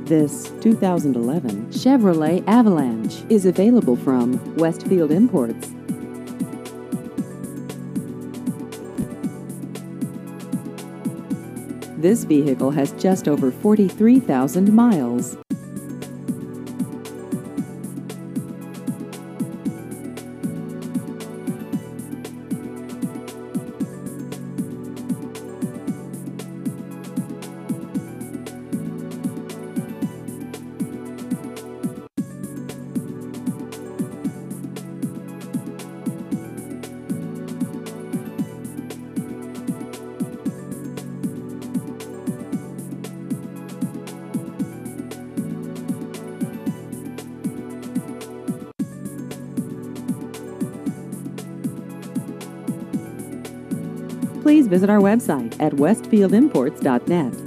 This 2011 Chevrolet Avalanche is available from Westfield Imports. This vehicle has just over 43,000 miles. Please visit our website at westfieldimports.net.